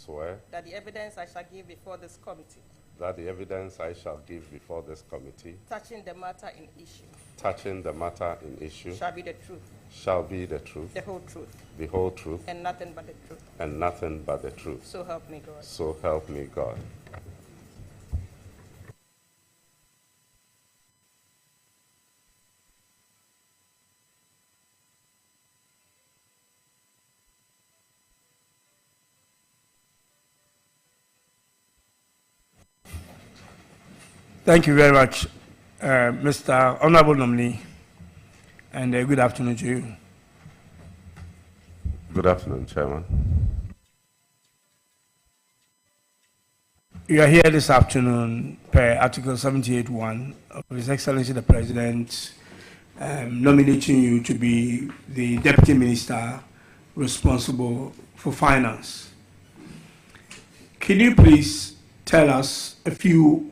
swear that the evidence I shall give before this committee that the evidence I shall give before this committee touching the matter in issue shall be the truth, the whole truth, the whole truth, and nothing but the truth. and nothing but the truth. So help me God. So help me God. Thank you very much, Mr. Honorable Nominee, and good afternoon to you. Good afternoon, Chairman. You are here this afternoon per Article 78(1) of His Excellency the President nominating you to be the Deputy Minister responsible for finance. Can you please tell us a few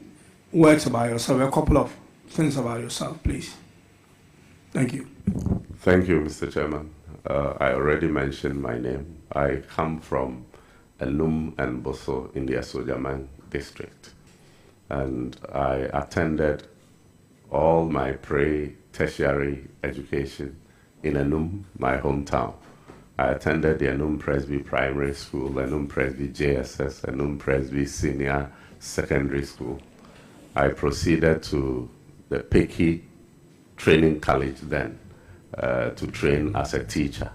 words about yourself, a couple of things about yourself, please? Thank you. Thank you, Mr. Chairman. I already mentioned my name. I come from Enum and Boso in the Asojaman district, and I attended all my pre-tertiary education in Enum, my hometown. I attended the Enum Presby Primary School, Enum Presby JSS, Enum Presby Senior Secondary School. I proceeded to the Peki Training College then to train as a teacher.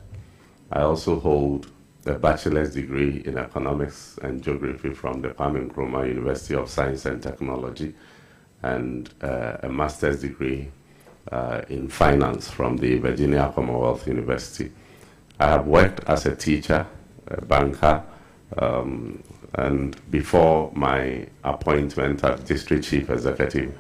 I also hold a bachelor's degree in economics and geography from the Kwame Nkrumah University of Science and Technology, and a master's degree in finance from the Virginia Commonwealth University. I have worked as a teacher, a banker, and before my appointment as District Chief Executive,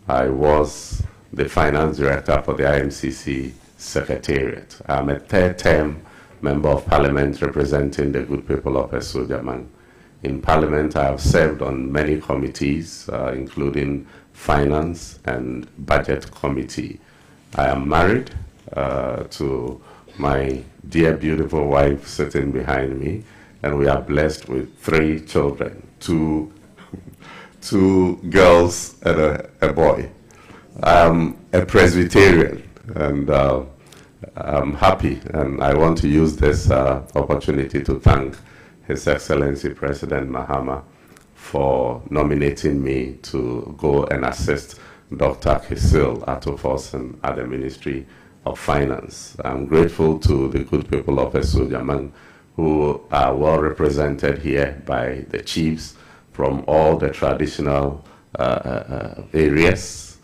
I was the Finance Director for the IMCC Secretariat. I'm a third-term Member of Parliament representing the good people of Esojaman. In Parliament, I have served on many committees, including Finance and Budget Committee. I am married to my dear, beautiful wife sitting behind me, and we are blessed with 3 children, two girls and a boy. I'm a Presbyterian, and I'm happy, and I want to use this opportunity to thank His Excellency President Mahama for nominating me to go and assist Dr. Kisil Atoforsen at the Ministry of Finance. I'm grateful to the good people of Esojaman who are well represented here by the chiefs from all the traditional areas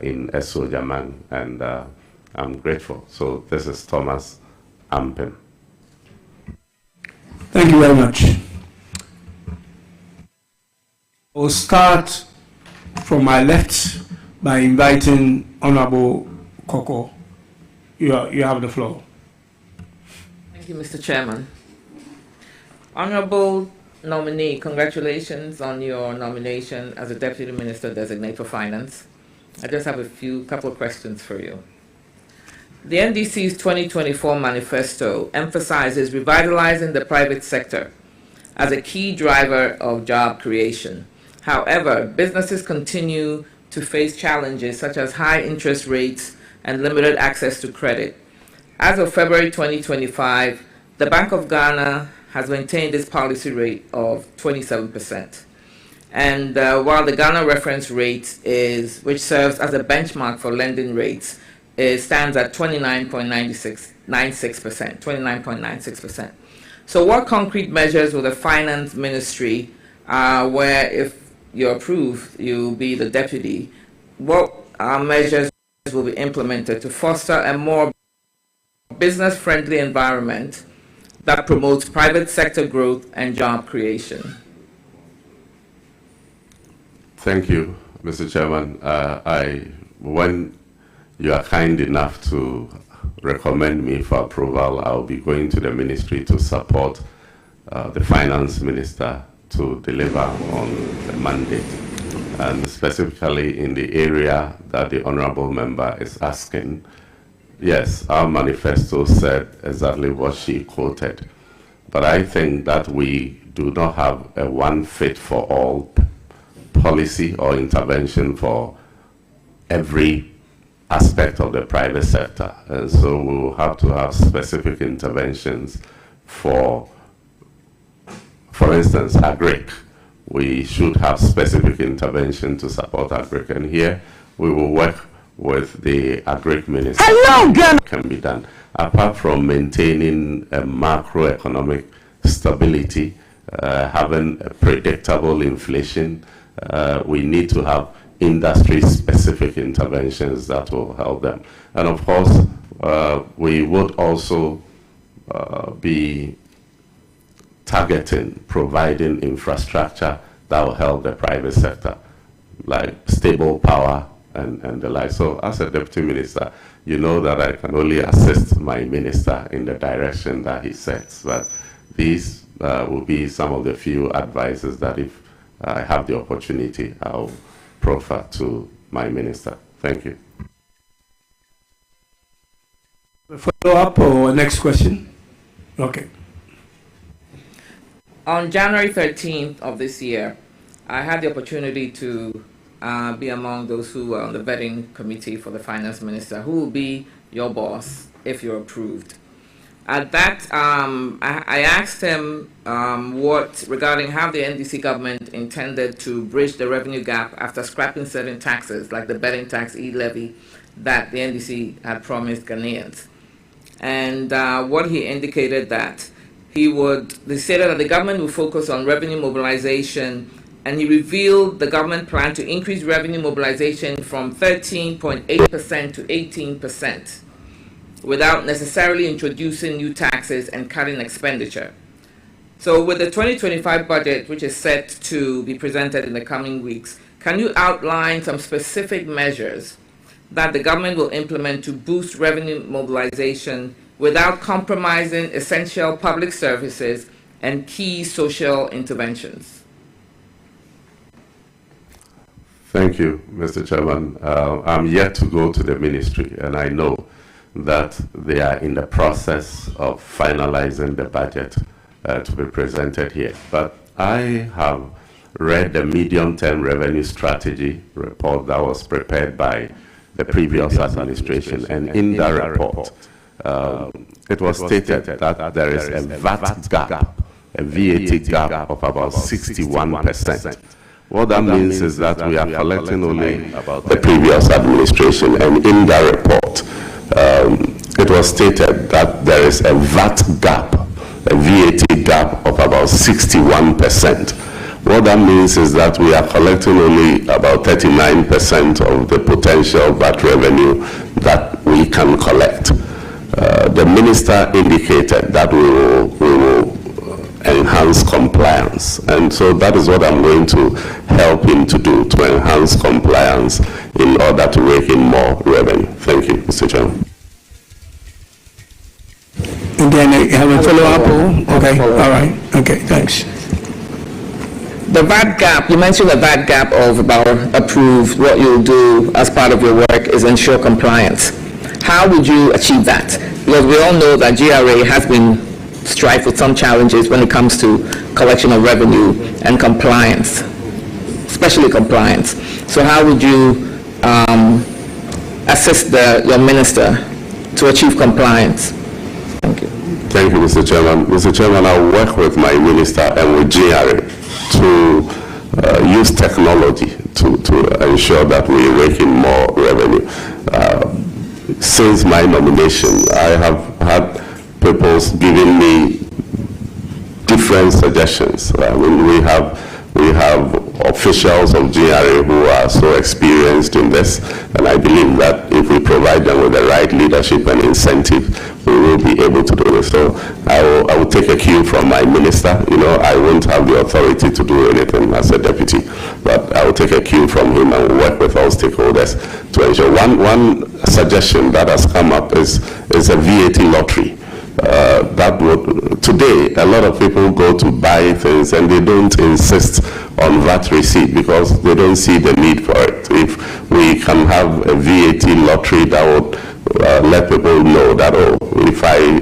in Esojaman, and I'm grateful. So this is Thomas Ampem. Thank you very much. We'll start from my left by inviting Honorable Koko. You have the floor. Thank you, Mr. Chairman. Honorable Nominee, congratulations on your nomination as a Deputy Minister Designate for Finance. I just have a couple of questions for you. The NDC's 2024 manifesto emphasizes revitalizing the private sector as a key driver of job creation. However, businesses continue to face challenges such as high interest rates and limited access to credit. As of February 2025, the Bank of Ghana has maintained its policy rate of 27%. And while the Ghana reference rate which serves as a benchmark for lending rates, it stands at 29.96%. So what concrete measures will the Finance Ministry, where if you're approved, you'll be the deputy, what measures will be implemented to foster a more business-friendly environment that promotes private sector growth and job creation? Thank you, Mr. Chairman. When you are kind enough to recommend me for approval, I'll be going to the ministry to support the Finance Minister to deliver on the mandate, and specifically in the area that the Honorable Member is asking. Yes, our manifesto said exactly what she quoted, but I think that we do not have a one fit for all policy or intervention for every aspect of the private sector. And so we will have to have specific interventions for instance, agric. We should have specific intervention to support agric. And here we will work with the agric minister. Can be done. Apart from maintaining a macroeconomic stability, having a predictable inflation, we need to have industry-specific interventions that will help them. And of course, we would also be targeting, providing infrastructure that will help the private sector, like stable power and the like. So as a deputy minister, you know that I can only assist my minister in the direction that he sets. But these will be some of the few advices that if I have the opportunity, I'll proffer to my minister. Thank you. Follow up or next question? Okay. On January 13th of this year, I had the opportunity to be among those who were on the vetting committee for the finance minister, who will be your boss if you're approved. At that, I asked him regarding how the NDC government intended to bridge the revenue gap after scrapping certain taxes, like the betting tax e-levy that the NDC had promised Ghanaians. And what he indicated that he stated that the government will focus on revenue mobilization, and he revealed the government plan to increase revenue mobilization from 13.8% to 18%. Without necessarily introducing new taxes and cutting expenditure. So with the 2025 budget, which is set to be presented in the coming weeks, can you outline some specific measures that the government will implement to boost revenue mobilization without compromising essential public services and key social interventions? Thank you, Mr. Chairman. I'm yet to go to the ministry, and I know that they are in the process of finalizing the budget to be presented here. But I have read the medium-term revenue strategy report that was prepared by the previous administration, and in that report, it was stated that there is a VAT gap, a VAT gap of about 61%. What that means is that we are collecting only about the previous administration, and in that report, it was stated that there is a VAT gap, a VAT gap of about 61%. What that means is that we are collecting only about 39% of the potential VAT revenue that we can collect. The minister indicated that we will enhance compliance, and so that is what I'm going to help him to do, to enhance compliance in order to rake in more revenue. Thank you, Mr. Chairman. And then I have a follow-up. Okay, all right. Okay, thanks. The VAT gap, you mentioned the VAT gap of about approved. What you'll do as part of your work is ensure compliance. How would you achieve that? Because we all know that GRA has been strife with some challenges when it comes to collection of revenue and compliance, especially compliance. So how would you assist your minister to achieve compliance? Thank you. Thank you, Mr. Chairman. Mr. Chairman, I'll work with my minister and with GRA to use technology to ensure that we rake in more revenue. Since my nomination, I have had people giving me different suggestions. I mean, we have officials of GRA who are so experienced in this, and I believe that if we provide them with the right leadership and incentive, we will be able to do this. So I will take a cue from my minister. You know, I won't have the authority to do anything as a deputy, but I will take a cue from him and work with all stakeholders to ensure. One suggestion that has come up is a VAT lottery. That would, today, a lot of people go to buy things and they don't insist on VAT receipt because they don't see the need for it. If we can have a VAT lottery that would let people know that, oh, if I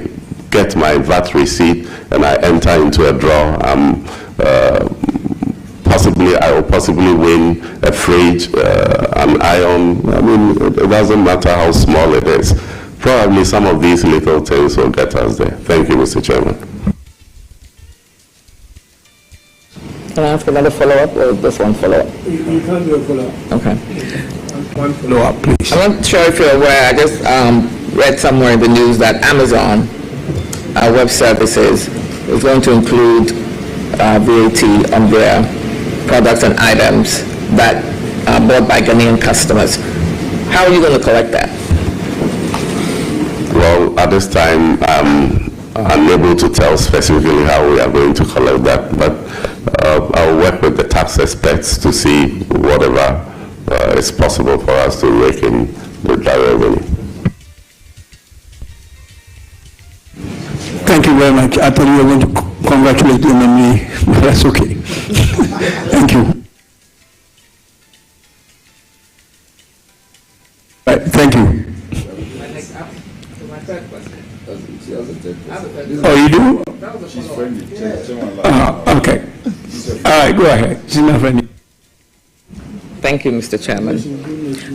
get my VAT receipt and I enter into a draw, I'm possibly I will possibly win a fridge, an iron. I mean, it doesn't matter how small it is. Probably some of these little things will get us there. Thank you, Mr. Chairman. Can I ask another follow-up or just one follow-up? You can't do a follow-up. Okay. One follow-up, please. I'm not sure if you're aware, I just read somewhere in the news that Amazon Web Services is going to include VAT on their products and items that are bought by Ghanaian customers. How are you going to collect that? Well, at this time, I'm unable to tell specifically how we are going to collect that, but I'll work with the tax experts to see whatever is possible for us to rake in with that revenue. Thank you very much. I thought you were going to congratulate the nominee, but that's okay. Thank you. Right, thank you. Oh, you do? Okay. All right, go ahead. She's not friendly. Thank you, Mr. Chairman.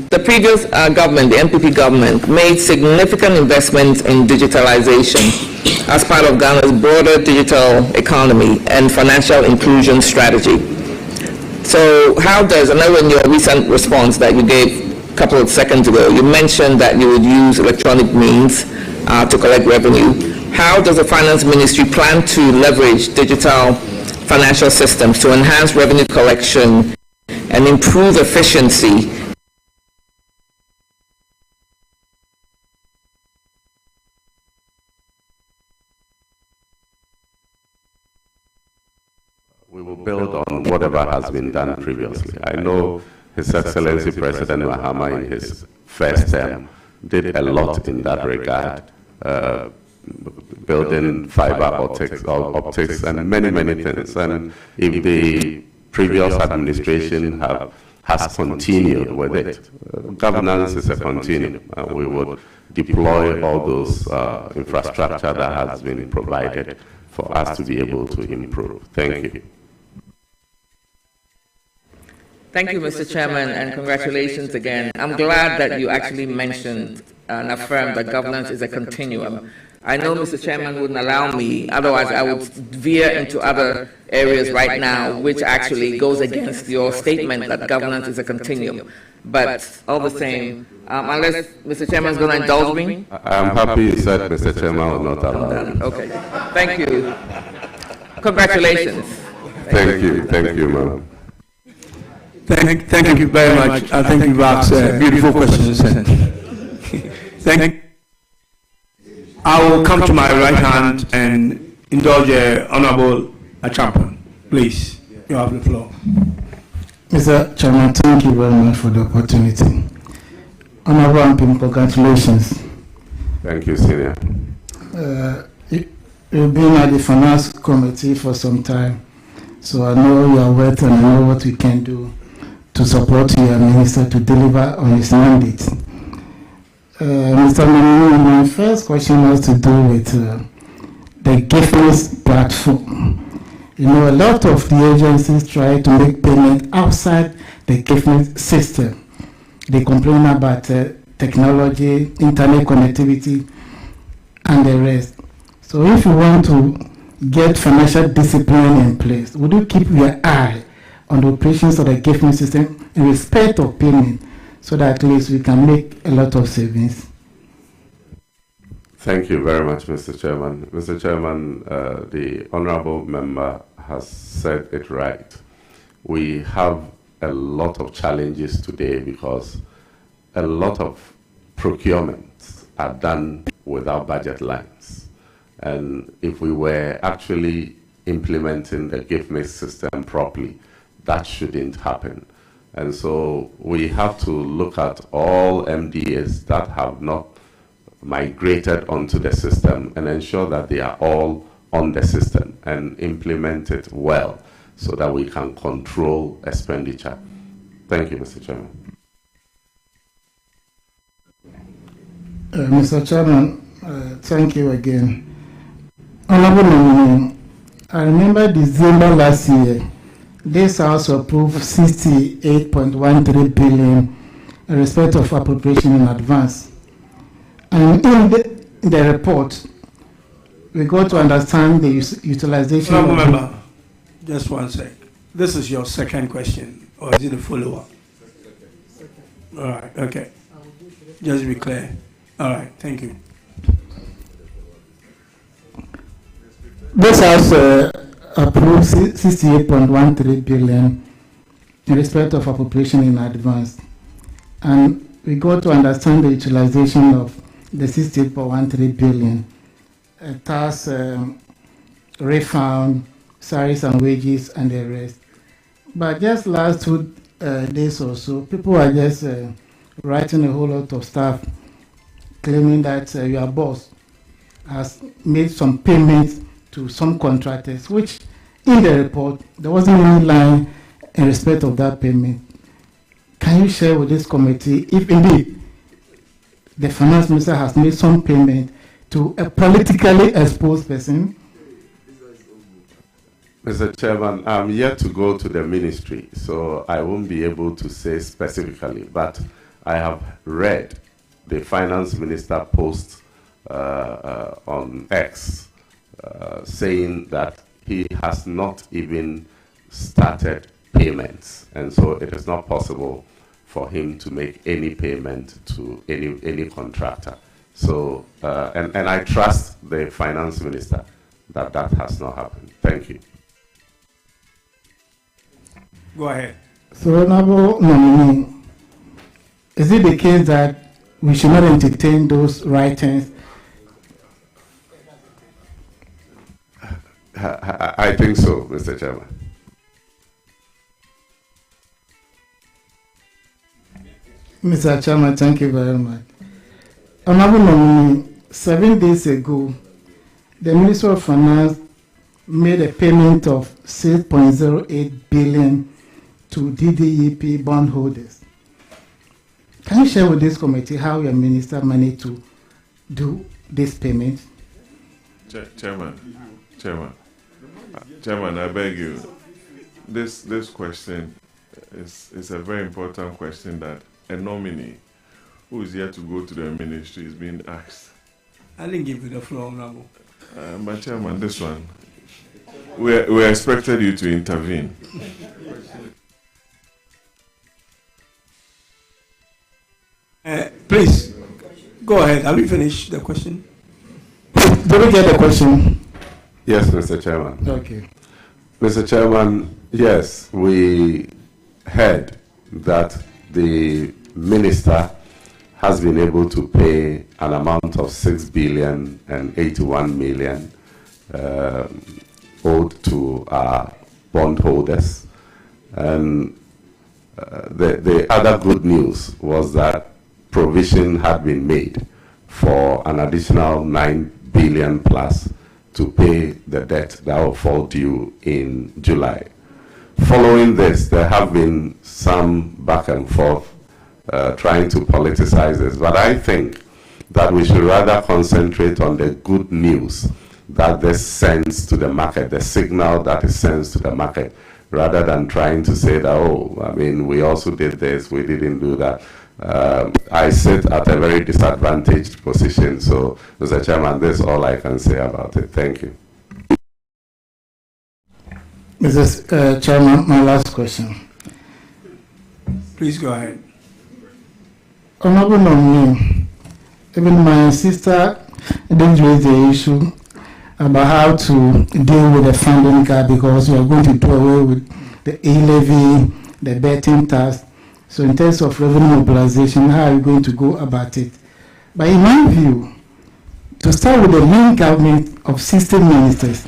The previous government, the MPP government, made significant investments in digitalization as part of Ghana's broader digital economy and financial inclusion strategy. So how does, I know in your recent response that you gave a couple of seconds ago, you mentioned that you would use electronic means to collect revenue. How does the Finance Ministry plan to leverage digital financial systems to enhance revenue collection and improve efficiency? We will build on whatever has been done previously. I know His Excellency President Mahama in his first term did a lot in that regard, building fiber optics and many things. And if the previous administration has continued with it, governance is a continuum. We would deploy all those infrastructure that has been provided for us to be able to improve. Thank you. Thank you, Mr. Chairman, and congratulations again. I'm glad that you actually mentioned and affirmed that governance is a continuum. I know Mr. Chairman wouldn't allow me, otherwise I would veer into other areas right now, which actually goes against your statement that governance is a continuum. But all the same, unless Mr. Chairman is going to indulge me? I'm happy you said Mr. Chairman will not allow me. Okay, thank you. Congratulations. Thank you, ma'am. Thank you very much. I think you've asked beautiful questions. Thank you. I will come to my right hand and indulge Honorable Achampa. Please, you have the floor. Mr. Chairman, thank you very much for the opportunity. Honorable Ampim, congratulations. Thank you, Senior. You've been at the Finance Committee for some time, so I know you are wet and I know what we can do to support your minister to deliver on his mandate. Mr. Nominee, my first question has to do with the GIFMIS platform. You know, a lot of the agencies try to make payment outside the GIFMIS system. They complain about technology, internet connectivity, and the rest. So if you want to get financial discipline in place, would you keep your eye on the operations of the GIFMIS system in respect of payment, so that at least we can make a lot of savings? Thank you very much, Mr. Chairman. Mr. Chairman, the honorable member has said it right. We have a lot of challenges today because a lot of procurements are done without budget lines. And if we were actually implementing the GIFMIS system properly, that shouldn't happen. And so we have to look at all MDAs that have not migrated onto the system and ensure that they are all on the system and implement it well so that we can control expenditure. Thank you, Mr. Chairman. Mr. Chairman, thank you again. Honorable Nominee, I remember December last year, this House approved 68.13 billion in respect of appropriation in advance. And in the report, we got to understand the utilization. Remember, just one sec. This is your second question, or is it a follow-up? All right, okay. Just be clear. All right, thank you. This House approved 68.13 billion in respect of appropriation in advance. And we got to understand the utilization of the 68.13 billion. Tax refund, salaries and wages, and the rest. But just last 2 days or so, people are just writing a whole lot of stuff claiming that your boss has made some payments to some contractors, which in the report, there wasn't any line in respect of that payment. Can you share with this committee if indeed the finance minister has made some payment to a politically exposed person? Mr. Chairman, I'm yet to go to the ministry, so I won't be able to say specifically, but I have read the finance minister post on X saying that he has not even started payments, and so it is not possible for him to make any payment to any contractor. So, and I trust the finance minister that has not happened. Thank you. Go ahead. So, Honorable Nominee, is it the case that we should not entertain those writings? I think so, Mr. Chairman. Mr. Chairman, thank you very much. Honorable Nominee, 7 days ago, the Minister of Finance made a payment of 6.08 billion to DDEP bondholders. Can you share with this committee how your minister managed to do this payment? Chairman, I beg you. This question is a very important question that a nominee who is here to go to the ministry is being asked. I didn't give you the floor, Honorable. But Chairman, this one, we expected you to intervene. Please, go ahead. Have you finished the question? Did we get the question? Yes, Mr. Chairman. Okay. Mr. Chairman, yes, we heard that the minister has been able to pay an amount of 6 billion and 81 million owed to our bondholders. And the other good news was that provision had been made for an additional 9 billion plus to pay the debt that will fall due in July. Following this, there have been some back and forth trying to politicize this, but I think that we should rather concentrate on the good news that this sends to the market, the signal that it sends to the market, rather than trying to say that, oh, I mean, we also did this, we didn't do that. I sit at a very disadvantaged position, so Mr. Chairman, that's all I can say about it. Thank you. Mr. Chairman, my last question. Please go ahead. Honorable Nominee, even my sister didn't raise the issue about how to deal with the funding gap because we are going to do away with the e-levy, the betting tax. So in terms of revenue mobilization, how are you going to go about it? But in my view, to start with the main government of 16 ministers,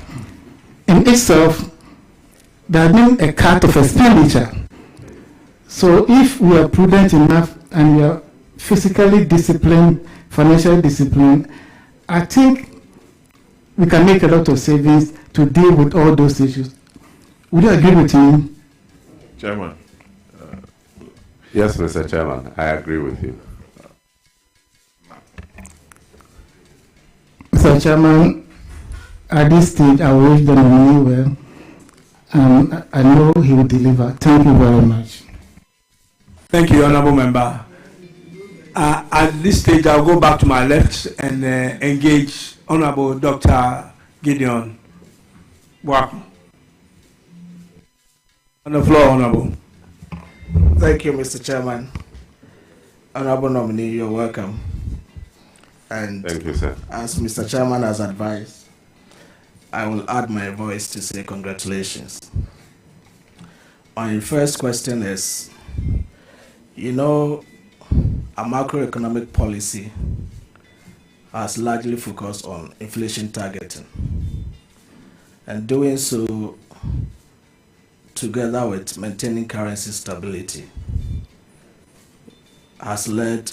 in itself, there has been a cut of expenditure. So if we are prudent enough and we are physically disciplined, financially disciplined, I think we can make a lot of savings to deal with all those issues. Would you agree with me? Chairman. Yes, Mr. Chairman, I agree with you. Mr. Chairman, at this stage, I wish the nominee well, and I know he will deliver. Thank you very much. Thank you, Honourable Member. At this stage, I'll go back to my left and engage Honourable Dr. Gideon Waku. On the floor, Honourable. Thank you, Mr. Chairman. Honourable nominee, you're welcome. And Thank you, sir. as Mr. Chairman has advised, I will add my voice to say congratulations. My first question is, you know, a macroeconomic policy has largely focused on inflation targeting, and doing so together with maintaining currency stability has led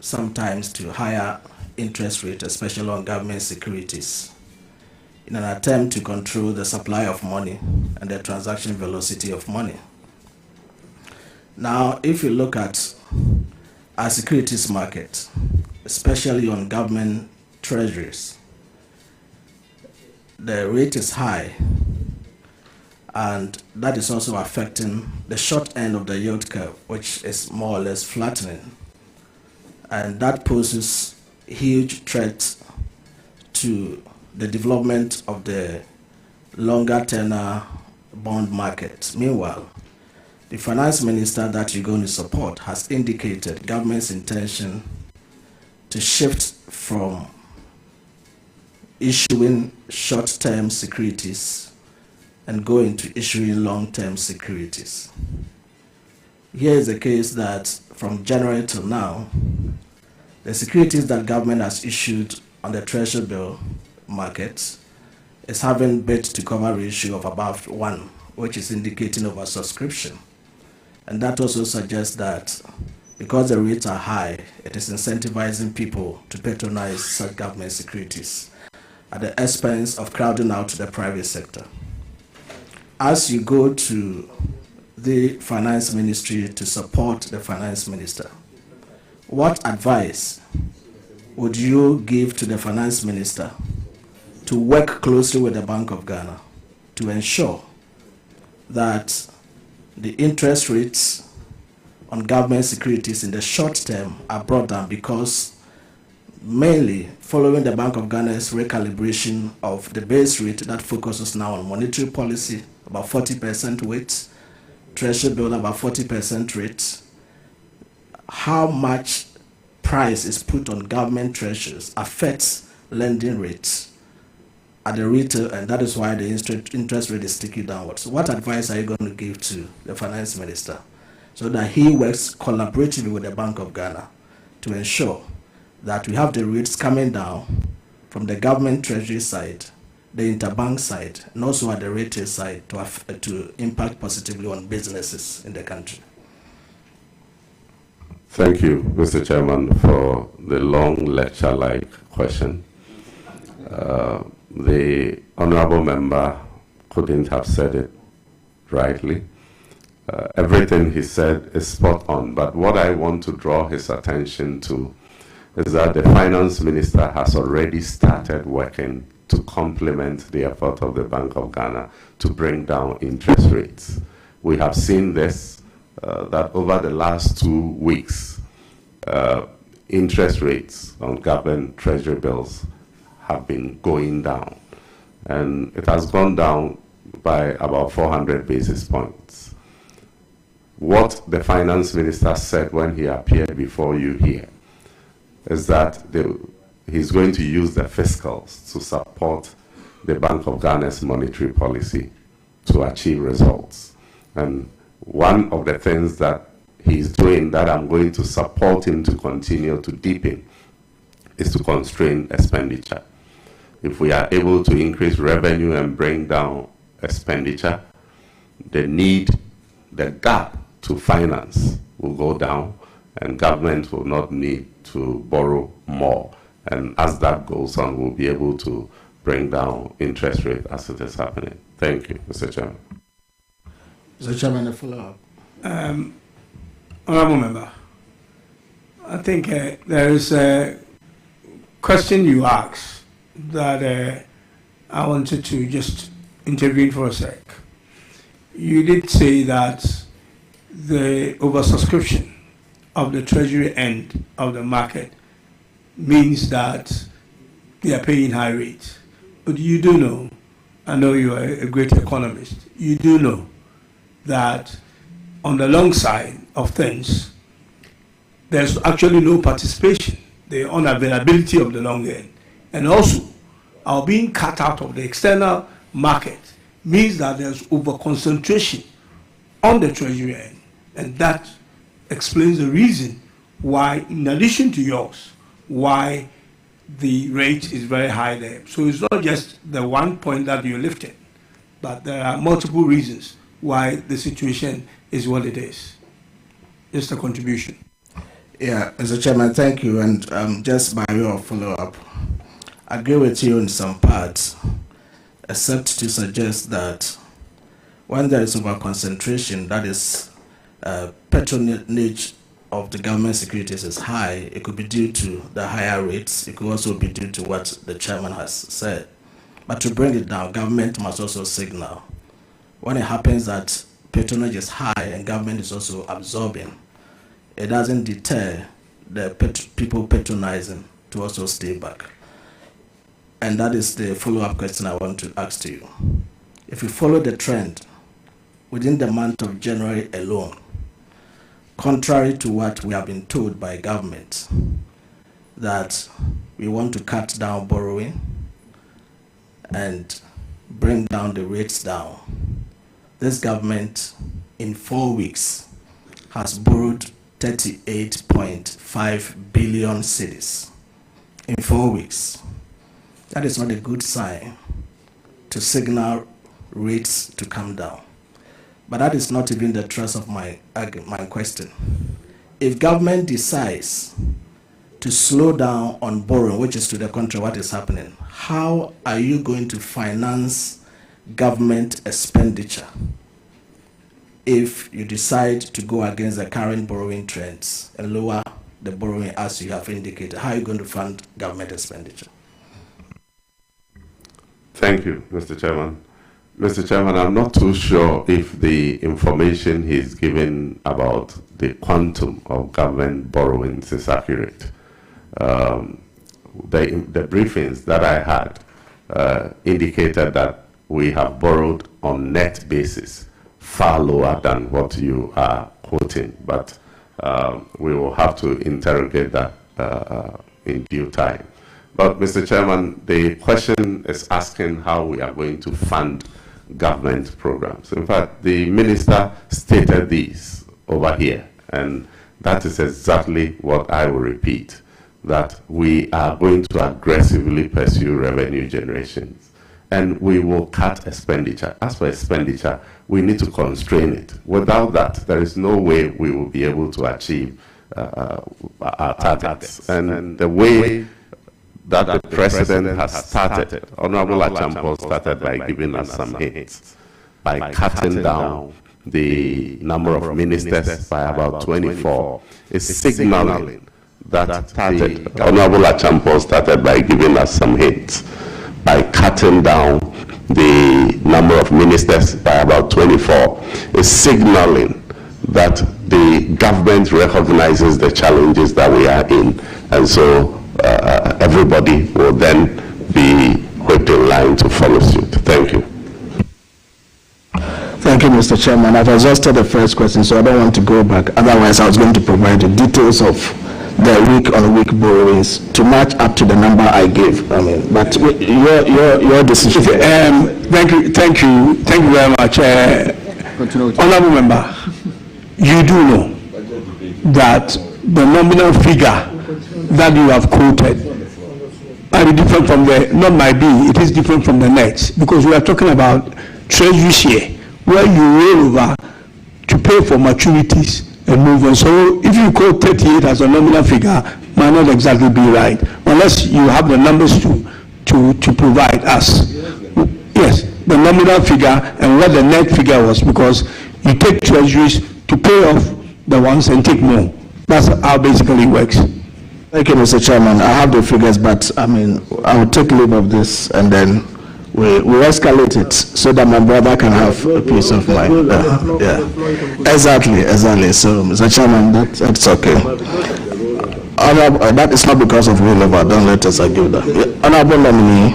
sometimes to higher interest rates, especially on government securities, in an attempt to control the supply of money and the transaction velocity of money. Now, if you look at our securities market, especially on government treasuries, the rate is high, and that is also affecting the short end of the yield curve, which is more or less flattening. And that poses huge threats to the development of the longer tenor bond market. Meanwhile, the finance minister that you're going to support has indicated government's intention to shift from issuing short-term securities and go into issuing long-term securities. Here is the case that from January till now, the securities that government has issued on the treasury bill market is having bid to cover ratio of about 1, which is indicating oversubscription. And that also suggests that because the rates are high, it is incentivizing people to patronize such government securities at the expense of crowding out the private sector. As you go to the finance ministry to support the finance minister, what advice would you give to the finance minister to work closely with the Bank of Ghana to ensure that the interest rates on government securities in the short term are brought down? Because mainly following the Bank of Ghana's recalibration of the base rate that focuses now on monetary policy, about 40% weight, treasury bill about 40% rate, how much price is put on government treasuries affects lending rates at the retail, and that is why the interest rate is ticking downwards. So what advice are you going to give to the finance minister so that he works collaboratively with the Bank of Ghana to ensure that we have the rates coming down from the government treasury side, the interbank side, and also at the retail side to impact positively on businesses in the country? Thank you, Mr. Chairman, for the long lecture-like question. The honorable member couldn't have said it rightly. Everything he said is spot on, but what I want to draw his attention to is that the finance minister has already started working to complement the effort of the Bank of Ghana to bring down interest rates. We have seen this, that over the last 2 weeks, interest rates on government treasury bills have been going down. And it has gone down by about 400 basis points. What the finance minister said when he appeared before you here is that he's going to use the fiscals to support the Bank of Ghana's monetary policy to achieve results. And one of the things that he's doing that I'm going to support him to continue to deepen is to constrain expenditure. If we are able to increase revenue and bring down expenditure, the gap to finance will go down, and government will not need to borrow more. And as that goes on, we'll be able to bring down interest rate as it is happening. Thank you, Mr. Chairman. Mr. Chairman, a follow-up. Honourable Member, I think there is a question you asked that I wanted to just intervene for a sec. You did say that the oversubscription of the treasury end of the market means that they are paying high rates. But you do know, I know you are a great economist, you do know that on the long side of things, there's actually no participation, the unavailability of the long end. And also, our being cut out of the external market means that there's over-concentration on the treasury end. And that explains the reason why, in addition to yours, why the rate is very high there. So it's not just the one point that you lifted, but there are multiple reasons why the situation is what it is. Just a contribution. Yeah, Mr. Chairman, thank you. And just by way of follow-up, I agree with you in some parts, except to suggest that when there is over-concentration, that is patronage of the government securities is high, it could be due to the higher rates. It could also be due to what the chairman has said. But to bring it down, government must also signal. When it happens that patronage is high and government is also absorbing, it doesn't deter the people patronizing to also stay back. And that is the follow-up question I want to ask to you. If you follow the trend, within the month of January alone, contrary to what we have been told by government, that we want to cut down borrowing and bring down the rates down, this government in 4 weeks has borrowed 38.5 billion cedis in 4 weeks. That is not a good sign to signal rates to come down. But that is not even the thrust of my question. If government decides to slow down on borrowing, which is to the contrary what is happening, how are you going to finance government expenditure if you decide to go against the current borrowing trends and lower the borrowing as you have indicated? How are you going to fund government expenditure? Thank you, Mr. Chairman. Mr. Chairman, I'm not too sure if the information he's given about the quantum of government borrowings is accurate. The briefings that I had indicated that we have borrowed on net basis far lower than what you are quoting, but we will have to interrogate that in due time. But Mr. Chairman, the question is asking how we are going to fund government programs. In fact, the minister stated this over here, and that is exactly what I will repeat, that we are going to aggressively pursue revenue generations, and we will cut expenditure. As for expenditure, we need to constrain it. Without that, there is no way we will be able to achieve our targets. And the way that the president has started, Honorable Achampo started by giving us some hints, by cutting down the number of ministers by about 24, is signaling that the Honorable Achampo started by giving us some hints, by cutting down the number of ministers by about 24, is signaling that the government recognizes the challenges that we are in, and so everybody will then be whipped in line to follow suit. Thank you. Thank you, Mr. Chairman. I've exhausted the first question, so I don't want to go back. Otherwise, I was going to provide the details of the week-on-week borrowings to match up to the number I gave. I mean, but your decision. Thank you very much, honourable member. You do know that the nominal figure that you have quoted might be different from it is different from the net, because we are talking about treasury share, where you roll over to pay for maturities and move on. So if you quote 38 as a nominal figure, might not exactly be right, unless you have the numbers to provide us. Yes, the nominal figure and what the net figure was, because you take treasuries to pay off the ones and take more. That's how basically it works. Thank you, Mr. Chairman. I have the figures, but I mean, I will take leave of this and then we escalate it so that my brother can have a peace of mind. Yeah, exactly. So, Mr. Chairman, that's okay. That is not because of rollover. Don't let us argue that. Honorable nominee,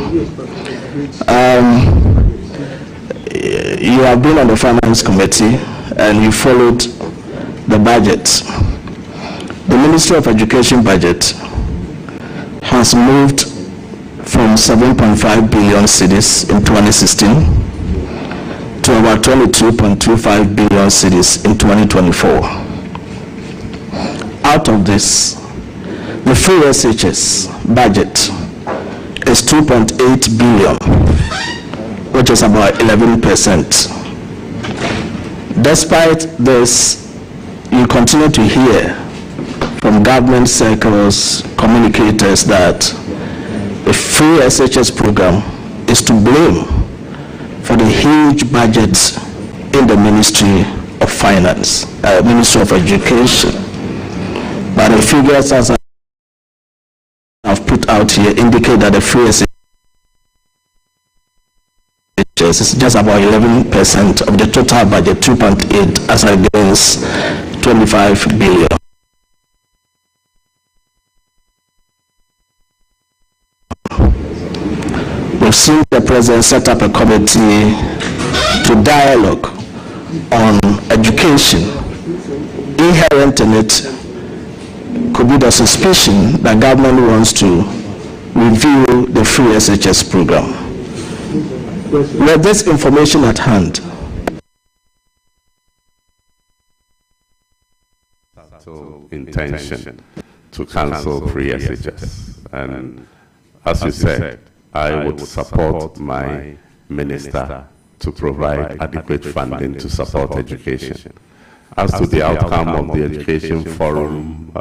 you have been on the Finance Committee and you followed the budget. The Ministry of Education budget has moved from 7.5 billion cedis in 2016 to about 22.25 billion cedis in 2024. Out of this, the free SHS budget is 2.8 billion, which is about 11%. Despite this, you continue to hear from government circles, communicators, that the free SHS program is to blame for the huge budgets in the Ministry of Finance, Ministry of Education. But the figures as I've put out here indicate that the free SHS is just about 11% of the total budget, 2.8 as against 25 billion. We've seen the president set up a committee to dialogue on education. Inherent in it could be the suspicion that government wants to review the free SHS program. With this information at hand, intention to cancel free SHS, and as you said, I would support my minister to provide adequate funding to support education. As to the outcome of the education forum,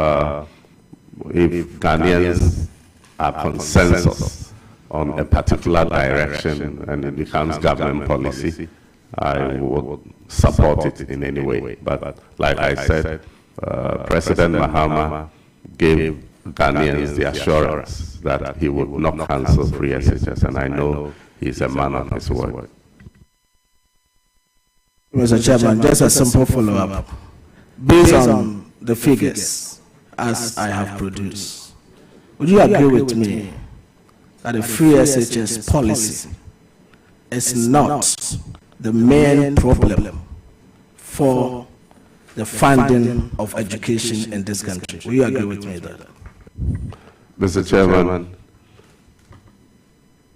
if Ghanaians are consensus on a particular direction and it becomes government policy, I would support it in any way. But like I said, President Mahama gave Ghanaians the assurance that he would not cancel free SHS, and I know he's a man of his word. Mr. Chairman, just a simple follow-up. Based on the figures as I have produced, would you agree with me that the free SHS policy is not the main problem for the funding of education in this country? Will you agree with me that? Mr. Chairman,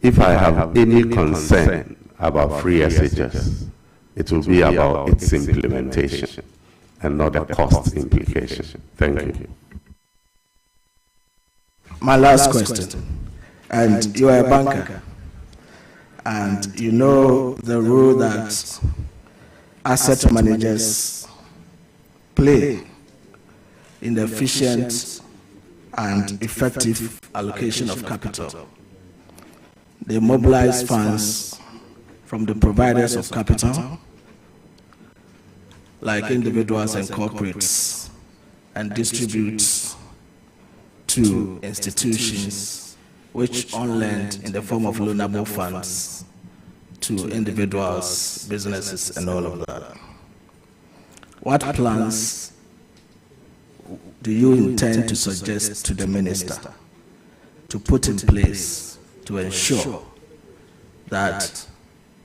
if I have any concern about free SHS, it will be about its implementation and not the cost implication. Thank you. My last question, and you are a banker, and you know the role that asset managers play in the efficient and effective allocation of capital. They mobilize funds from the providers of capital, like individuals and corporates, and distribute to institutions which on lend in the form of loanable funds to individuals, businesses, and all of that. What plans do you intend to suggest to the minister to put in place to ensure that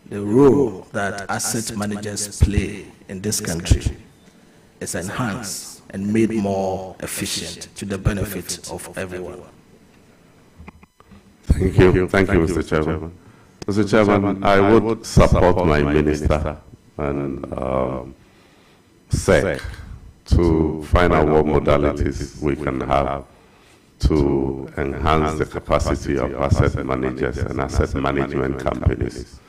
the role that asset managers play in this country is enhanced and made more efficient to the benefit of everyone? Thank you, Mr. Chairman. Mr. Chairman, I would support my minister and SEC to find out what modalities we can have to enhance the capacity of asset managers and asset management companies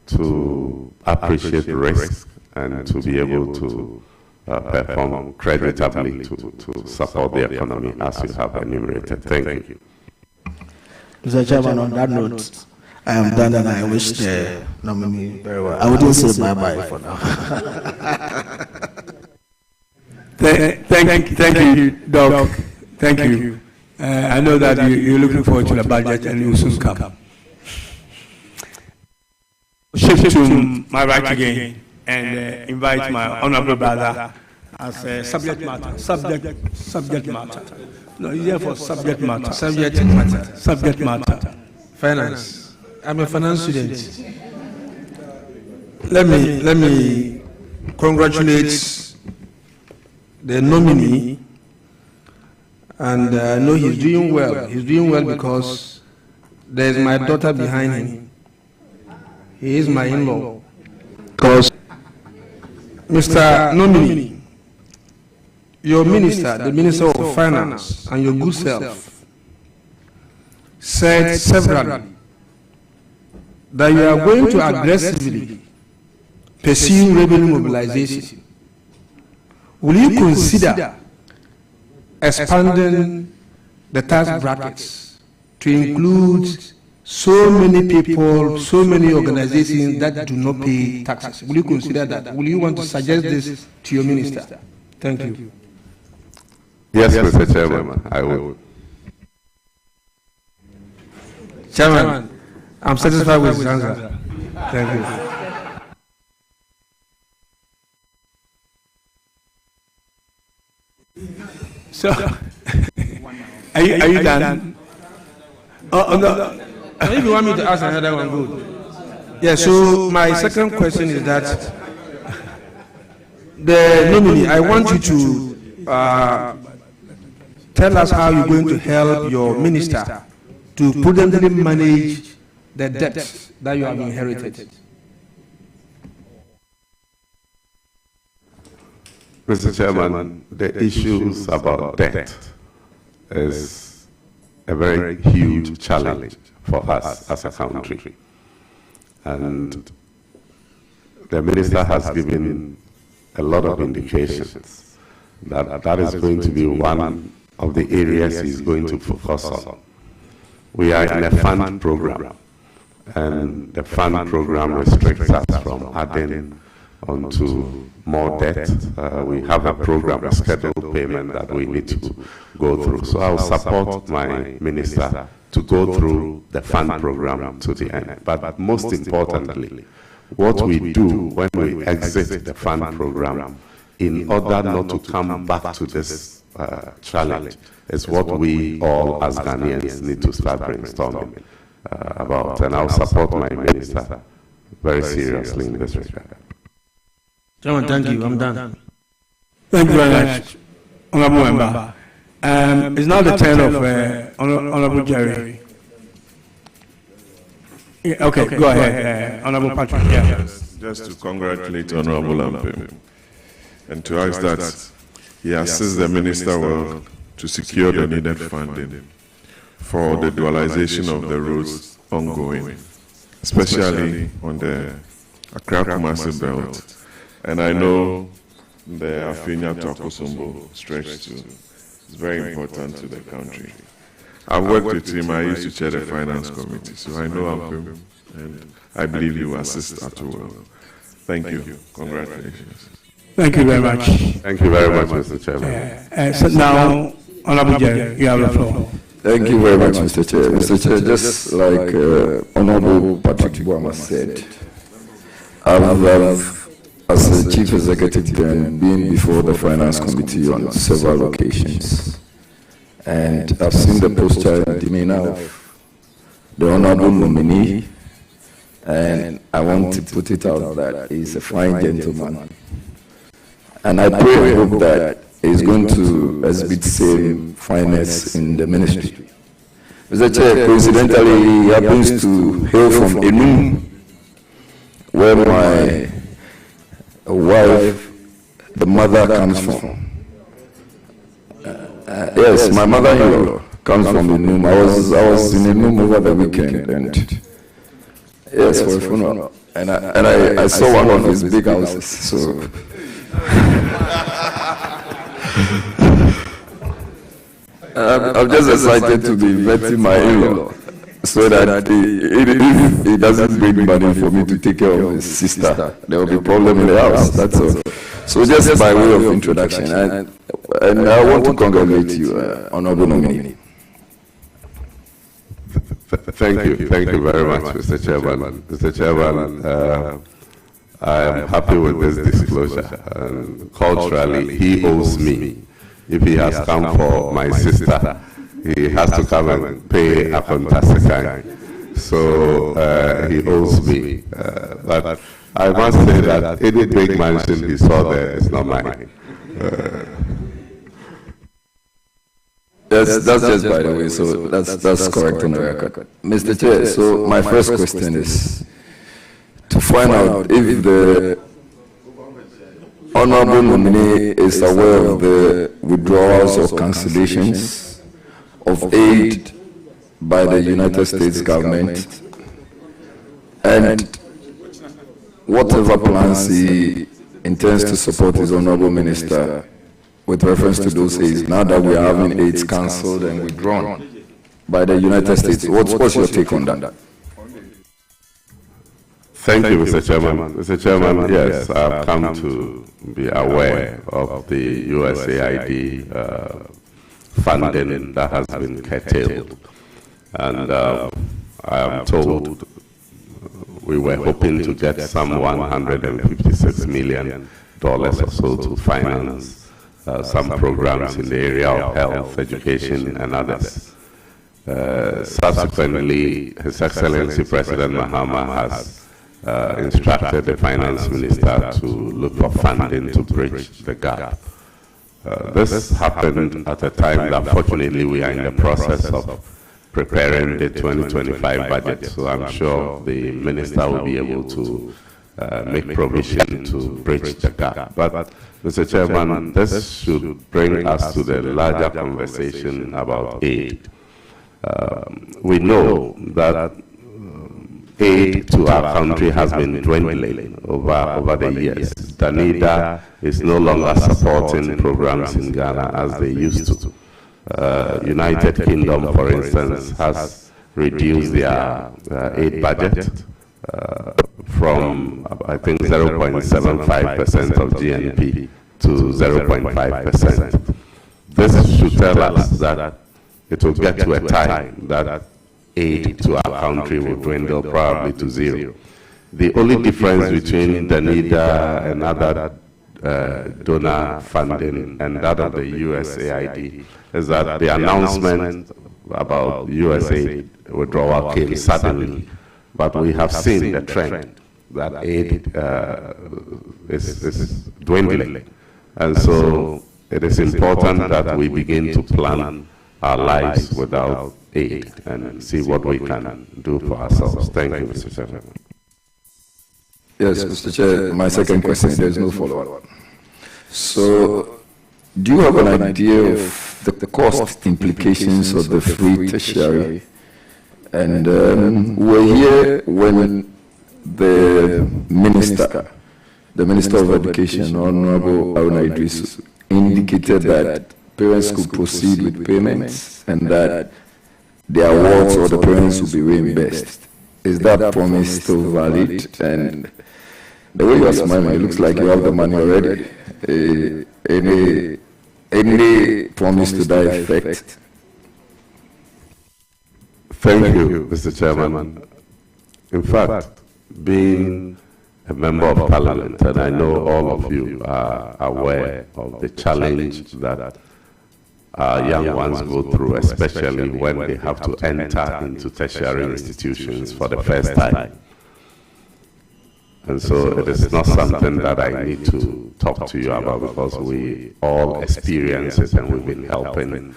to appreciate risk and to be able to perform creditably to support the economy as you have enumerated. Thank you. Mr. Chairman, on that note, I am done and I wish the nominee very well. I wouldn't say bye-bye for now. Thank you, Doc. Thank you. I know that you're looking forward to the budget and it will soon come. shift to my right again and invite my honorable brother as a subject matter. Subject matter. No, he's here for subject matter. Subject matter. Finance. I'm a finance student. Let me congratulate the nominee, and I know he's doing well. He's doing well because there's my daughter behind him. He is my in-law. Because Mr. Nominee, your minister, the Minister of Finance, and your good self said severally that you are going to aggressively pursue revenue mobilization. Will you consider expanding the tax brackets to include so many people, so many organizations that do not pay taxes? Will you consider that? Will you want to suggest this to your minister? Thank you. Yes, Mr. Chairman, I will. Chairman, I'm satisfied with his answer. Thank you. So, are you done? Oh, no. If you want me to ask another one, good. Yeah, so my second question is that the nominee, I want you to tell us how you're going to help your minister to prudently manage the debt that you have inherited. Mr. Chairman, the issues about debt is a very huge challenge for us as a country. And the minister has given a lot of indications that that is going to be one of the areas he's going to focus on. We are in a fund program, and the fund program restricts us from adding onto more debt. We have a program, a scheduled payment that we need to go through. So I will support my minister to go through the fund program to the end. But most importantly, what we do when we exit the fund program in order not to come back to this challenge is what we all as Ghanaians need to start brainstorming about. And I'll support my minister very seriously in this regard. Chairman, thank you. I'm done. Thank you very much, Honorable Member. It's now the turn of Honorable Jerry. Yeah, okay, go ahead, Honorable Patrick. Yeah. Just to congratulate Honorable Lampem and to ask that he assists the minister well to secure the needed funding for the dualization of the roads ongoing, especially on the Accra-Kumasi belt. And I know the Afinia to Akosombo stretch too is very important to the country. I've worked with him. I used to chair the finance committee, so I know him, and I believe he will assist at all. Thank you. Congratulations. Thank you very much. Thank you very much, Mr. Chairman. So now, Honorable Jerry, you have the floor. Thank you very much, Mr. Chair. Mr. Chair, just like Honorable Patrick Boama said, I've as the Chief Executive then been before the Finance Committee on several occasions. And I've seen the posture and demeanor of the Honorable Nominee, and I want to put it out that he's a fine gentleman. And I pray and hope that he's going to exhibit the same fineness in the ministry. Mr. Chair, coincidentally, he happens to hail from Enum, where my wife, the mother, comes from. Yes, my mother-in-law comes from Enum. I was in Enum over the weekend, and yes, for a funeral. And I saw one of his big houses. So I'm just excited to be vetting my in-law, so that if he doesn't bring money for me to take care of his sister, there will be a problem in the house. That's all. So just by way of introduction, and I want to congratulate you, Honorable Nominee. Thank you very much, Mr. Chairman. Mr. Chairman, I am happy with this disclosure. And culturally, he owes me. If he has come for my sister, he has to come and pay upon Tasekai. So he owes me. But I must say that any big mansion he saw there is not mine. That's just by the way, so that's correct on the record. Mr. Chair, so my first question is to find out if the honorable nominee is aware of the withdrawals or cancellations of aid by the United States government, and whatever plans he intends to support his honorable minister with reference to those aids, now that we are having aids cancelled and withdrawn by the United States. What's your take on that? Thank you, Mr. Chairman. Mr. Chairman, yes, I've come to be aware of the USAID funding that has been curtailed. And I am told we were hoping to get some $156 million or so to finance some programs in the area of health, education, and others. Subsequently, His Excellency President Mahama has instructed the Finance Minister to look for funding to bridge the gap. This happened at a time that fortunately we are in the process of preparing the 2025 budget, so I'm sure the Minister will be able to make provision to bridge the gap. But Mr. Chairman, this should bring us to the larger conversation about aid. We know that aid to our country has been dwindling over the years. Danida is no longer supporting programs in Ghana as they used to. United Kingdom, for instance, has reduced their aid budget from, I think, 0.75% of GNP to 0.5%. This should tell us that it will get to a time that aid to our country will dwindle probably to zero. The only difference between Danida and other donor funding and that of the USAID is that the announcement about USAID withdrawal came suddenly, but we have seen the trend that aid is dwindling. And so it is important that we begin to plan our lives without aid and see what we can do for ourselves. Thank you, Mr. Chairman. Yes, Mr. Chair, my second question, there's no follow-up. So, do you have an idea of the cost implications of the free tertiary? And we're here when the Minister of Education, Honorable Aruna Idris, indicated that parents could proceed with payments and that the awards or the parents will be reimbursed. Is that promise still valid? And the way you are smiling, it looks like you have the money already. Any promise to that effect? Thank you, Mr. Chairman. In fact, being a member of Parliament, and I know all of you are aware of the challenge that our young ones go through, especially when they have to enter into tertiary institutions for the first time. And so it is not something that I need to talk to you about because we all experience it and we've been helping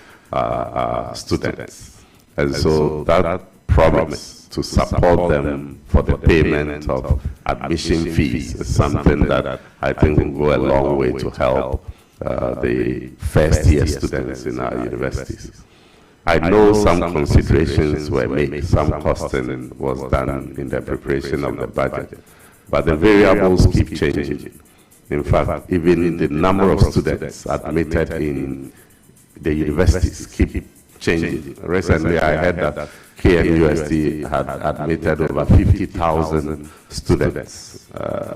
students. And so that promise to support them for the payment of admission fees is something that I think will go a long way to help the first-year students in our universities. I know some considerations were made, some costing was done in the preparation of the budget, but the variables keep changing. In fact, even the number of students admitted in the universities keep changing. Recently, I heard that KNUST had admitted over 50,000 students.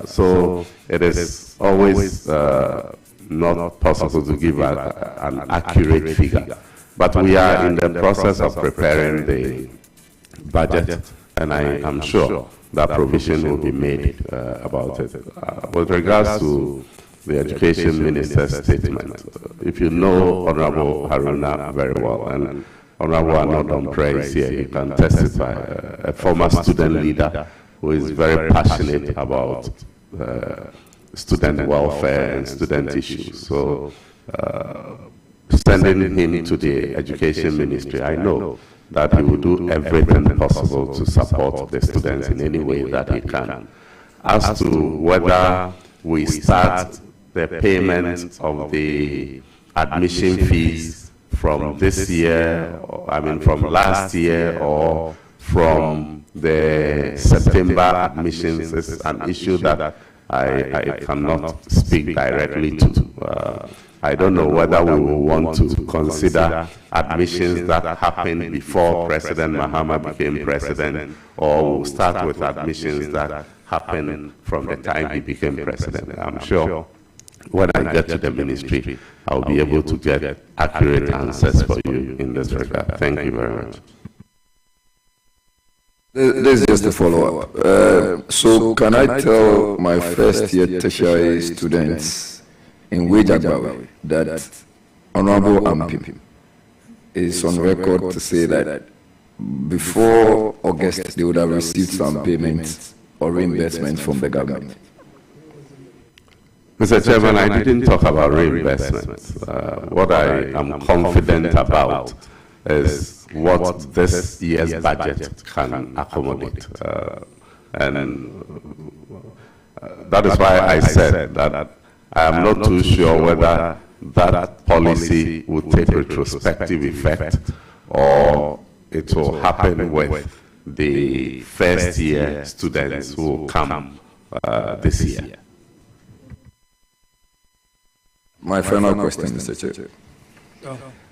So it is always not possible to give an accurate figure. But we are in the process of preparing budget, and I am sure that provision will be made about it. With regards to the Education Minister's statement, if you know Honorable Haruna very well, and Honorable Anodompre is here, he can testify, a former student leader who is very passionate about student welfare and student issues. So sending him to the Education Ministry, I know that he will do everything possible to support the students in any way that he can. As to whether we start the payment of the admission fees from this year, from last year, or from the September admissions, is an issue that I cannot speak directly to. I don't know whether we will want to consider admissions that happened before President Mahama became president, or we'll start with admissions that happened from the time he became president. I'm sure when I get to the ministry, I'll be able to get accurate answers for you in this regard. Thank you very much. This is just a follow-up. So can I tell my first-year tertiary students in Wejagbawe that Honorable Ampim is on record to say that before August they would have received some payments or reimbursement from the government? Mr. Chairman, I didn't talk about reimbursements. What I am confident about is what this year's budget can accommodate. And that is why I said that I am not too sure whether that policy will take retrospective effect or it will happen with the first year students who will come this year. My final question, Mr. Chair.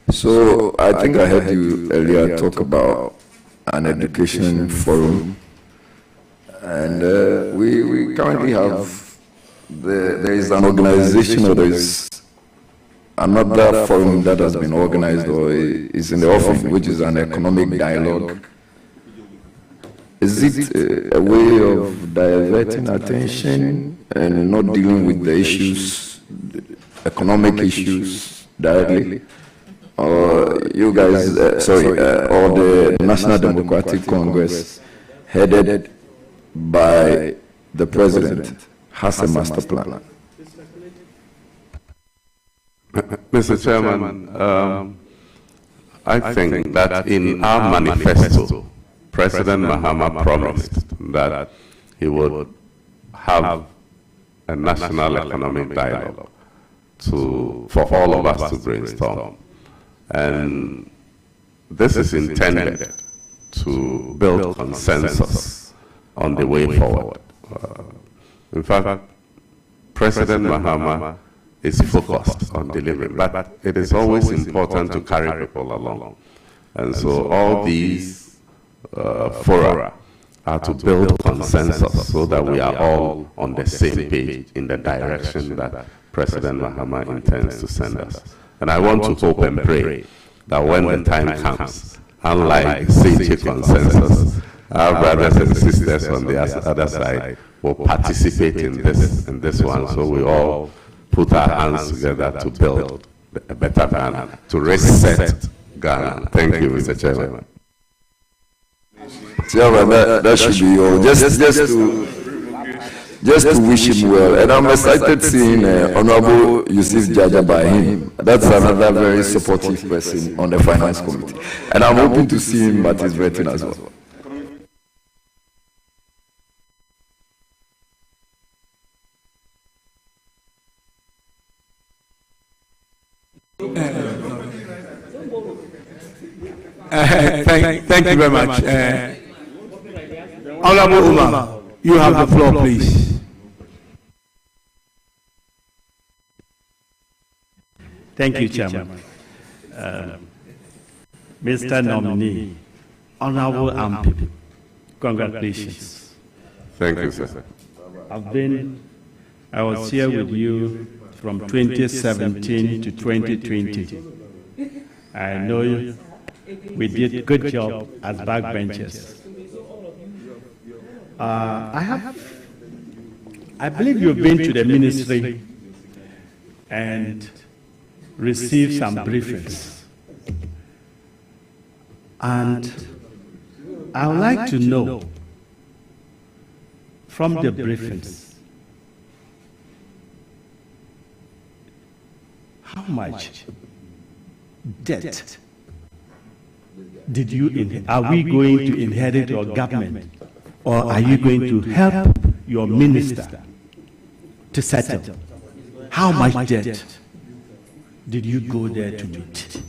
So I think I heard you earlier talk about an education forum, and we currently have, there is an organization, or there is another forum that has been organized or is in the offing, which is an economic dialogue. Is it a way of diverting attention and not dealing with the issues, economic issues directly? Or you guys, or the National Democratic Congress, headed by the President, has a master plan? Mr. Chairman, I think that in our manifesto, President Mahama promised that he would have a national economic dialogue for all of us to brainstorm. And this is intended to build consensus on the way forward. In fact, President Mahama is focused on delivering, but it is always important to carry people along. And so all these fora are to build consensus so that we are all on the same page in the direction that President Mahama intends to send us. And I want to hope and pray that when the time comes, unlike Seiche consensus, our brothers and sisters on the other side will participate in this one, so we all put our hands together to build a better Ghana, to reset Ghana. Thank you, Mr. Chairman. Chairman, that should be all. Just to wish him well. And I'm excited seeing Honorable Yusuf Jaja by him. That's another very supportive person on the Finance Committee. And I'm hoping to see him at his vetting as well. Thank you very much. Honorable Umar, you have the floor, please. Thank you, Chairman. Mr. Nominee, Honorable Ampim, congratulations. Thank you, sir. I was here with you from 2017 to 2020. I know we did a good job as backbenchers. I believe you've been to the ministry and received some briefings. And I would like to know from the briefings how much debt did you inherit? Are we going to inherit your government, or are you going to help your minister to settle? How much debt did you go there to meet?